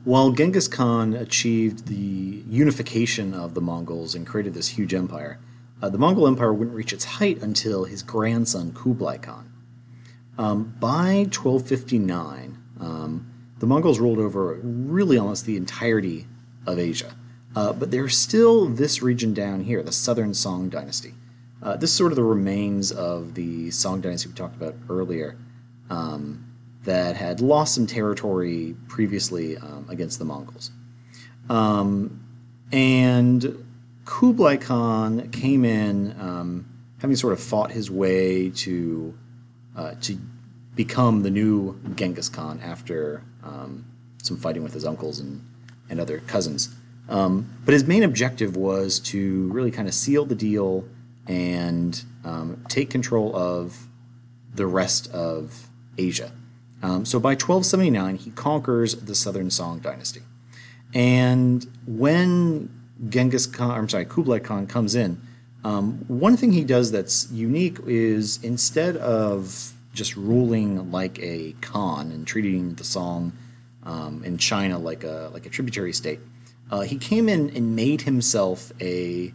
While Genghis Khan achieved the unification of the Mongols and created this huge empire, the Mongol Empire wouldn't reach its height until his grandson Kublai Khan. By 1259, the Mongols ruled over really almost the entirety of Asia. But there's still this region down here, the southern Song dynasty. This is sort of the remains of the Song dynasty we talked about earlier, that had lost some territory previously against the Mongols. And Kublai Khan came in, having sort of fought his way to become the new Genghis Khan after some fighting with his uncles and other cousins. But his main objective was to really kind of seal the deal and take control of the rest of Asia. So by 1279, he conquers the southern Song dynasty. And when Kublai Khan comes in, one thing he does that's unique is instead of just ruling like a Khan and treating the Song in China like a tributary state, he came in and made himself a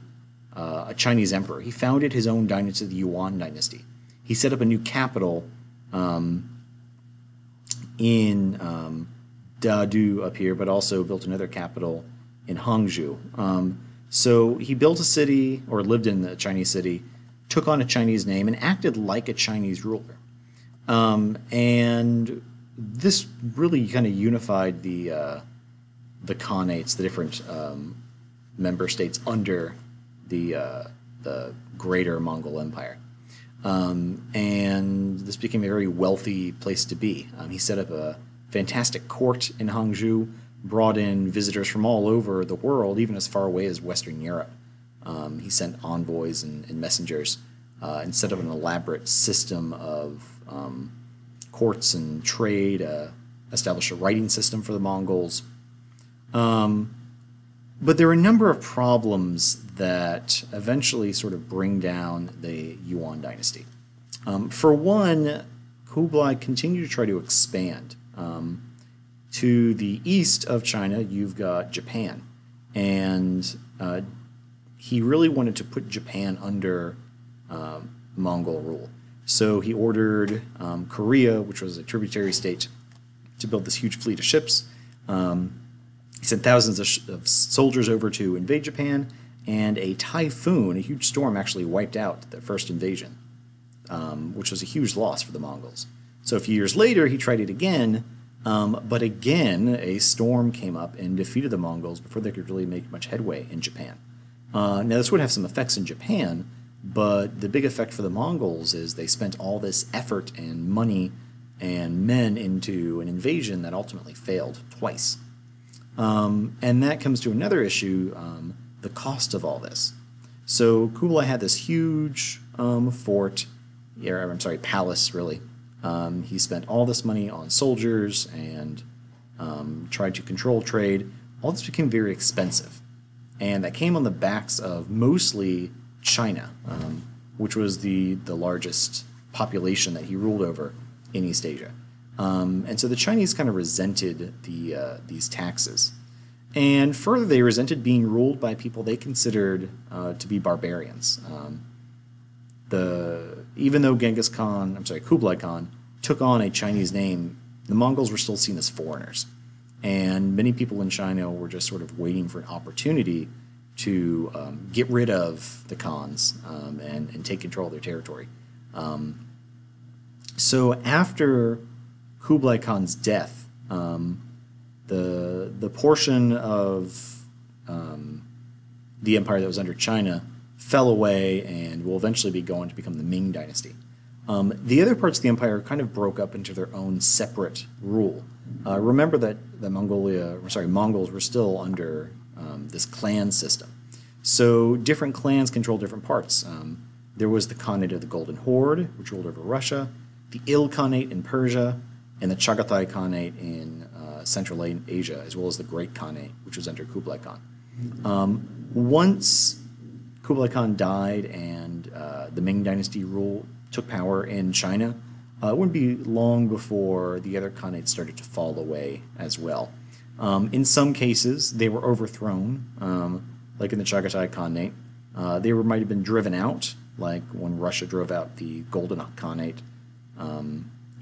Chinese emperor. He founded his own dynasty, the Yuan Dynasty. He set up a new capital in Dadu up here, but also built another capital in Hangzhou. So he built a city, or lived in a Chinese city, took on a Chinese name, and acted like a Chinese ruler. And this really kind of unified the Khanates, the different member states under the greater Mongol Empire. And this became a very wealthy place to be. He set up a fantastic court in Hangzhou, brought in visitors from all over the world, even as far away as Western Europe. He sent envoys and messengers, and set up an elaborate system of courts and trade, established a writing system for the Mongols. But there were a number of problems that eventually sort of bring down the Yuan dynasty. For one, Kublai continued to try to expand. To the east of China, you've got Japan. And he really wanted to put Japan under Mongol rule. So he ordered Korea, which was a tributary state, to build this huge fleet of ships. He sent thousands of soldiers over to invade Japan, and a typhoon, a huge storm, actually wiped out the first invasion, which was a huge loss for the Mongols. So a few years later, he tried it again, but again, a storm came up and defeated the Mongols before they could really make much headway in Japan. Now, this would have some effects in Japan, but the big effect for the Mongols is they spent all this effort and money and men into an invasion that ultimately failed twice. And that comes to another issue, the cost of all this. So Kublai had this huge palace, really. He spent all this money on soldiers and tried to control trade. All this became very expensive. And that came on the backs of mostly China, which was the largest population that he ruled over in East Asia. And so the Chinese kind of resented these taxes. And further, they resented being ruled by people they considered to be barbarians. Even though Kublai Khan took on a Chinese name, the Mongols were still seen as foreigners. And many people in China were just sort of waiting for an opportunity to get rid of the Khans and take control of their territory. So after Kublai Khan's death, the portion of the empire that was under China fell away and will eventually go on to become the Ming Dynasty. The other parts of the empire kind of broke up into their own separate rule. Remember that the Mongols were still under this clan system. So different clans controlled different parts. There was the Khanate of the Golden Horde, which ruled over Russia, the Il Khanate in Persia, and the Chagatai Khanate in Central Asia, as well as the Great Khanate, which was under Kublai Khan. Once Kublai Khan died and the Ming Dynasty took power in China, it wouldn't be long before the other Khanates started to fall away as well. In some cases, they were overthrown, like in the Chagatai Khanate. Might have been driven out, like when Russia drove out the Golden Khanate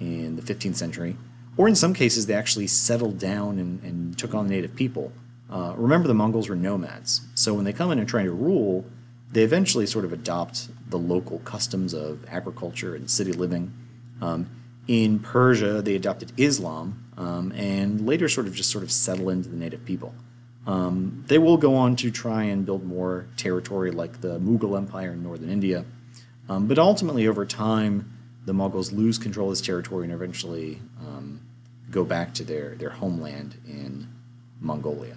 in the 15th century. Or in some cases, they actually settled down and took on the native people. Remember, the Mongols were nomads, so when they come in and try to rule, they eventually sort of adopt the local customs of agriculture and city living. In Persia, they adopted Islam, and later sort of settle into the native people. They will go on to try and build more territory like the Mughal Empire in northern India. But ultimately, over time, the Mongols lose control of this territory and eventually go back to their homeland in Mongolia.